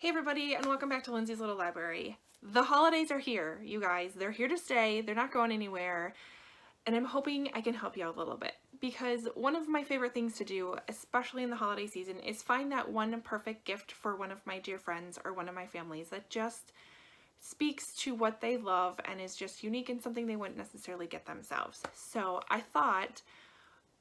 Hey everybody, and welcome back to Lindsey's Little Library. The holidays are here, you guys. They're here to stay. They're not going anywhere. And I'm hoping I can help you out a little bit, because one of my favorite things to do, especially in the holiday season, is find that one perfect gift for one of my dear friends or one of my families that just speaks to what they love and is just unique and something they wouldn't necessarily get themselves. So I thought,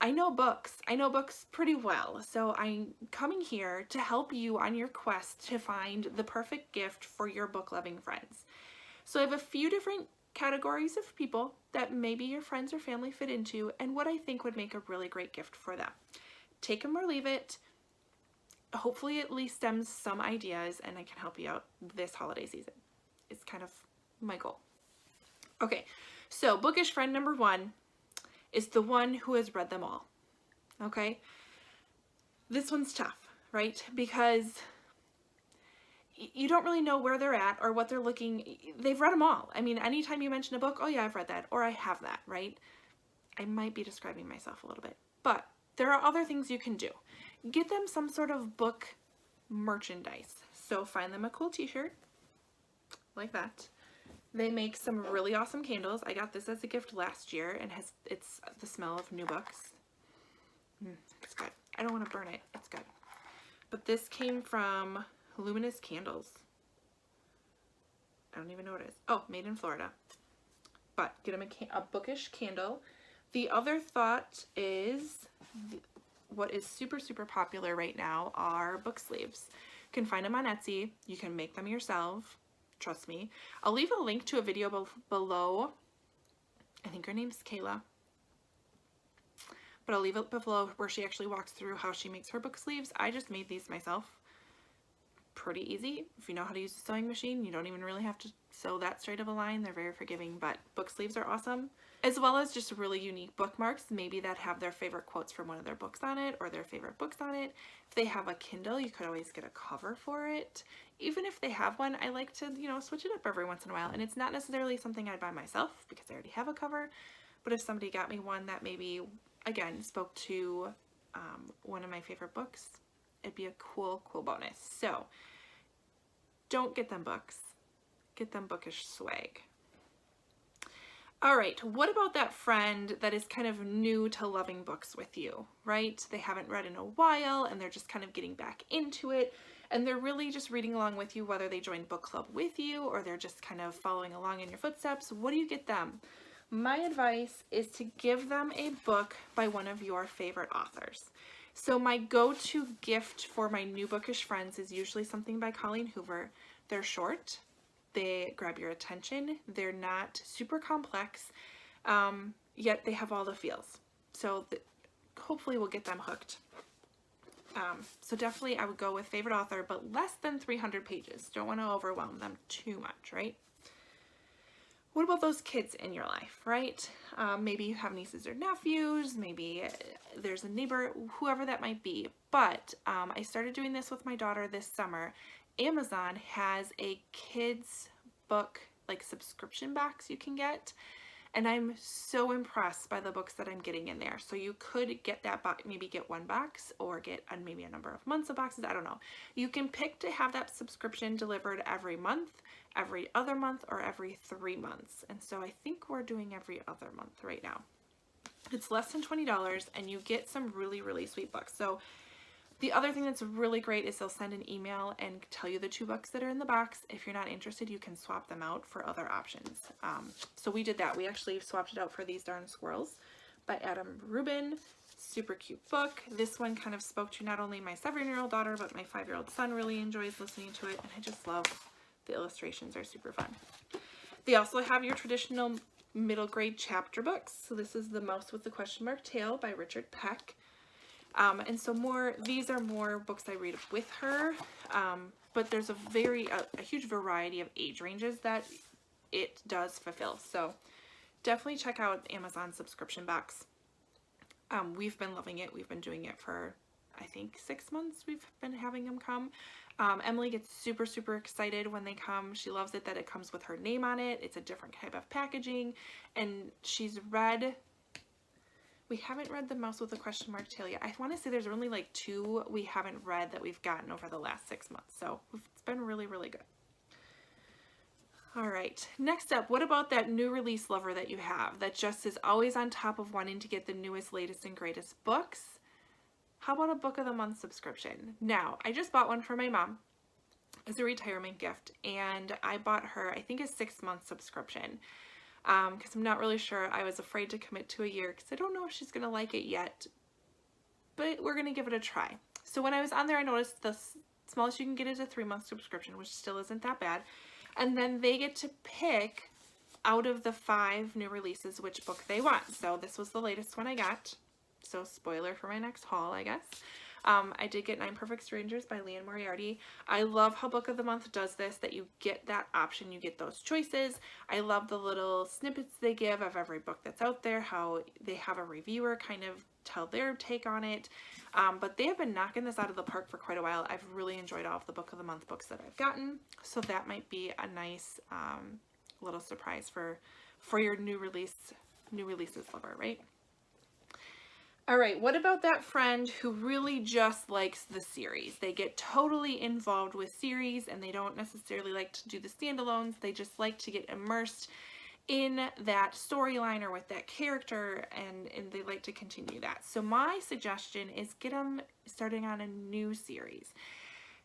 I know books pretty well, so I'm coming here to help you on your quest to find the perfect gift for your book-loving friends. So I have a few different categories of people that maybe your friends or family fit into, and what I think would make a really great gift for them. Take them or leave it. Hopefully at least stems some ideas, and I can help you out this holiday season. It's kind of my goal. Okay, so bookish friend number one is the one who has read them all. Okay? This one's tough, right? Because you don't really know where they're at or what they're looking. They've read them all. I mean, anytime you mention a book, oh yeah, I've read that, or I have that, right? I might be describing myself a little bit, but there are other things you can do. Get them some sort of book merchandise. So find them a cool t-shirt like that. They make some really awesome candles. I got this as a gift last year, and it's the smell of new books. It's good. I don't want to burn it. It's good. But this came from Luminous Candles. I don't even know what it is. Oh, made in Florida. But get them a bookish candle. The other thought is, what is super, super popular right now are book sleeves. You can find them on Etsy. You can make them yourself. Trust me. I'll leave a link to a video below. I think her name's Kayla. But I'll leave it below where she actually walks through how she makes her book sleeves. I just made these myself. Pretty easy. If you know how to use a sewing machine, you don't even really have to sew that straight of a line. They're very forgiving, but book sleeves are awesome. As well as just really unique bookmarks, maybe that have their favorite quotes from one of their books on it or their favorite books on it. If they have a Kindle, you could always get a cover for it. Even if they have one, I like to, switch it up every once in a while. And it's not necessarily something I'd buy myself because I already have a cover. But if somebody got me one that maybe, again, spoke to one of my favorite books, it'd be a cool bonus. So don't get them books. Get them bookish swag. All right, what about that friend that is kind of new to loving books with you, right? They haven't read in a while and they're just kind of getting back into it, and they're really just reading along with you, whether they joined book club with you or they're just kind of following along in your footsteps. What do you get them? My advice is to give them a book by one of your favorite authors. So my go-to gift for my new bookish friends is usually something by Colleen Hoover. They're short. They grab your attention. They're not super complex, yet they have all the feels. So hopefully we'll get them hooked. So definitely I would go with favorite author, but less than 300 pages. Don't want to overwhelm them too much, right? What about those kids in your life, right? Maybe you have nieces or nephews, maybe there's a neighbor, whoever that might be. But I started doing this with my daughter this summer. Amazon has a kids book like subscription box you can get, and I'm so impressed by the books that I'm getting in there. So you could get that box, maybe get one box or get maybe a number of months of boxes. I don't know. You can pick to have that subscription delivered every month, every other month, or every 3 months. And so I think we're doing every other month right now. It's less than $20 and you get some really, really sweet books. So the other thing that's really great is they'll send an email and tell you the 2 books that are in the box. If you're not interested, you can swap them out for other options. So we did that. We actually swapped it out for These Darn Squirrels by Adam Rubin. Super cute book. This one kind of spoke to not only my 7-year-old daughter, but my 5-year-old son really enjoys listening to it. And I just love the illustrations, are super fun. They also have your traditional middle grade chapter books. So this is The Mouse with the Question Mark Tail by Richard Peck. And so these are more books I read with her, but there's a huge variety of age ranges that it does fulfill. So definitely check out Amazon subscription box. We've been loving it. We've been doing it for, I think, 6 months. We've been having them come. Emily gets super, super excited when they come. She loves it that it comes with her name on it. It's a different type of packaging, and she's read We haven't read The Mouse with a Question Mark Tail yet. I want to say there's only like 2 we haven't read that we've gotten over the last 6 months. So it's been really, really good. All right, next up, what about that new release lover that you have that just is always on top of wanting to get the newest, latest, and greatest books? How about a book of the month subscription? Now, I just bought one for my mom as a retirement gift, and I bought her, I think, a 6-month subscription because I'm not really sure. I was afraid to commit to a year because I don't know if she's going to like it yet, but we're going to give it a try. So when I was on there, I noticed the smallest you can get is a 3-month subscription, which still isn't that bad. And then they get to pick out of the 5 new releases which book they want. So this was the latest one I got. So spoiler for my next haul, I guess. I did get 9 Perfect Strangers by Liane Moriarty. I love how Book of the Month does this, that you get that option, you get those choices. I love the little snippets they give of every book that's out there, how they have a reviewer kind of tell their take on it. But they have been knocking this out of the park for quite a while. I've really enjoyed all of the Book of the Month books that I've gotten. So that might be a nice little surprise for your new releases lover, right? All right, what about that friend who really just likes the series? They get totally involved with series and they don't necessarily like to do the standalones. They just like to get immersed in that storyline or with that character, and they like to continue that. So my suggestion is get them starting on a new series.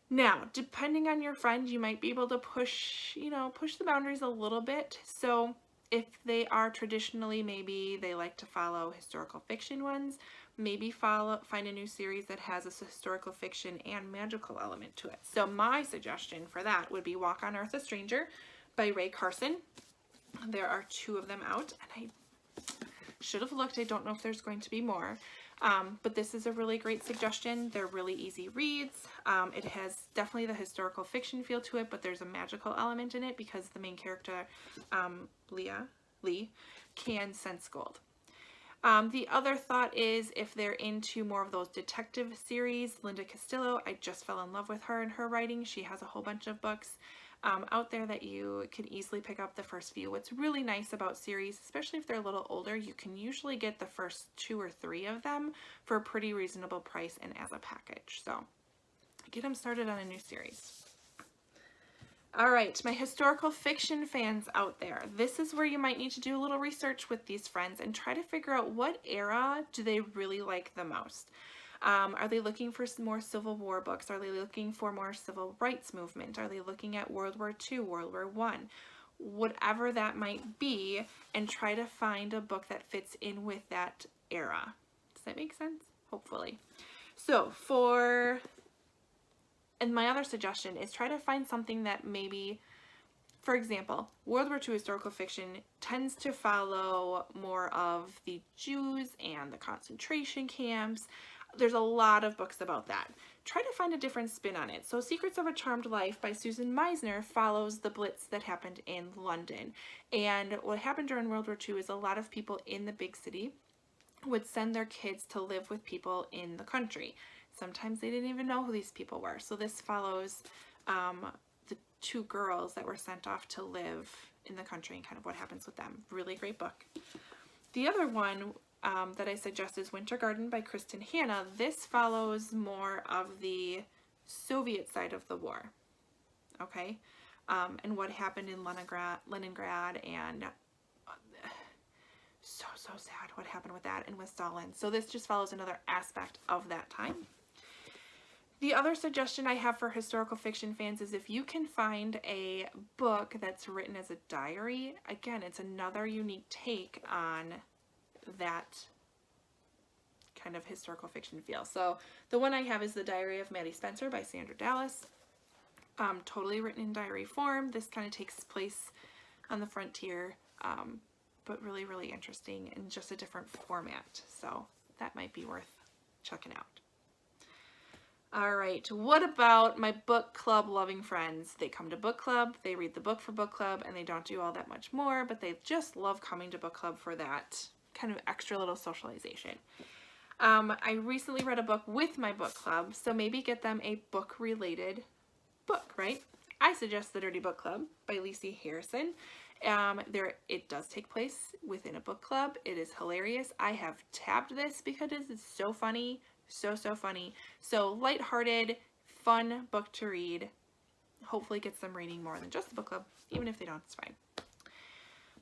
Now, depending on your friend, you might be able to push the boundaries a little bit. So if they are traditionally, maybe they like to follow historical fiction ones, maybe find a new series that has a historical fiction and magical element to it. So my suggestion for that would be Walk on Earth, a Stranger by Ray Carson. There are 2 of them out, and I should have looked. I don't know if there's going to be more. But this is a really great suggestion. They're really easy reads. It has definitely the historical fiction feel to it, but there's a magical element in it because the main character, Lee, can sense gold. The other thought is if they're into more of those detective series, Linda Castillo, I just fell in love with her and her writing. She has a whole bunch of books out there that you can easily pick up the first few. What's really nice about series, especially if they're a little older, you can usually get the first 2 or 3 of them for a pretty reasonable price and as a package. So get them started on a new series. All right, my historical fiction fans out there, this is where you might need to do a little research with these friends and try to figure out what era do they really like the most. Are they looking for more Civil War books? Are they looking for more civil rights movement? Are they looking at World War II, World War I? Whatever that might be, and try to find a book that fits in with that era. Does that make sense? Hopefully. So and my other suggestion is try to find something that maybe, for example, World War II historical fiction tends to follow more of the Jews and the concentration camps. There's a lot of books about that. Try to find a different spin on it. So Secrets of a Charmed Life by Susan Meisner follows the Blitz that happened in London. And what happened during World War II is a lot of people in the big city would send their kids to live with people in the country. Sometimes they didn't even know who these people were. So this follows the 2 girls that were sent off to live in the country and kind of what happens with them. Really great book. The other one that I suggest is Winter Garden by Kristen Hanna. This follows more of the Soviet side of the war, okay? And what happened in Leningrad and so sad what happened with that and with Stalin. So this just follows another aspect of that time. The other suggestion I have for historical fiction fans is if you can find a book that's written as a diary, again, it's another unique take on that kind of historical fiction feel. So the one I have is The Diary of Maddie Spencer by Sandra Dallas. Totally written in diary form. This kind of takes place on the frontier, but really, really interesting and just a different format. So that might be worth checking out. All right, what about my book club loving friends? They come to book club, they read the book for book club, and they don't do all that much more, but they just love coming to book club for that kind of extra little socialization. I recently read a book with my book club, so maybe get them a book-related book, right? I suggest The Dirty Book Club by Lacey Harrison. It does take place within a book club. It is hilarious. I have tabbed this because it is so funny. So funny. So lighthearted, fun book to read. hopefully gets them reading more than just the book club. Even if they don't, it's fine.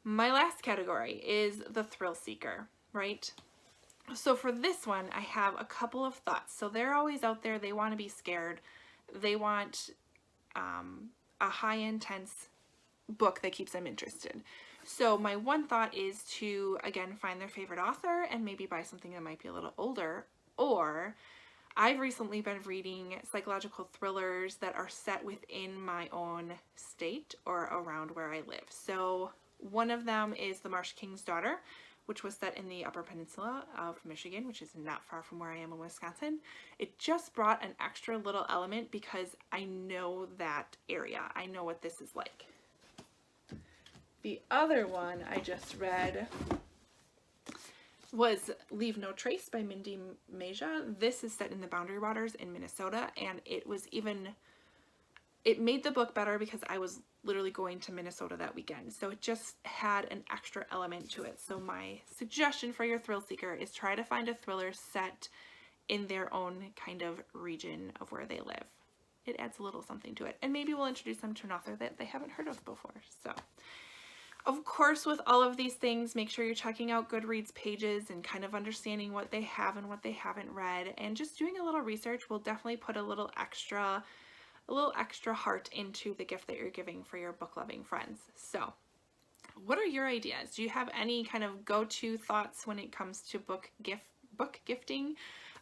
My last category is the thrill seeker, right? So for this one, I have a couple of thoughts. So they're always out there. They want to be scared. They want a high intense book that keeps them interested. So my one thought is to, again, find their favorite author and maybe buy something that might be a little older. Or I've recently been reading psychological thrillers that are set within my own state or around where I live. So one of them is The Marsh King's Daughter, which was set in the Upper Peninsula of Michigan, which is not far from where I am in Wisconsin. It just brought an extra little element because I know that area. I know what this is like. The other one I just read was Leave No Trace by Lindsey Mugerauer. This is set in the Boundary Waters in Minnesota, and it made the book better because I was literally going to Minnesota that weekend. So it just had an extra element to it. So my suggestion for your thrill seeker is try to find a thriller set in their own kind of region of where they live. It adds a little something to it. And maybe we'll introduce them to an author that they haven't heard of before. So of course, with all of these things, make sure you're checking out Goodreads pages and kind of understanding what they have and what they haven't read. And just doing a little research will definitely put a little extra heart into the gift that you're giving for your book-loving friends. So what are your ideas? Do you have any kind of go-to thoughts when it comes to book gifting?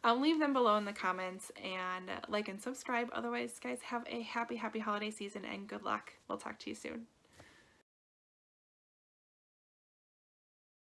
Leave them below in the comments, and like and subscribe. Otherwise, guys, have a happy holiday season and good luck. We'll talk to you soon.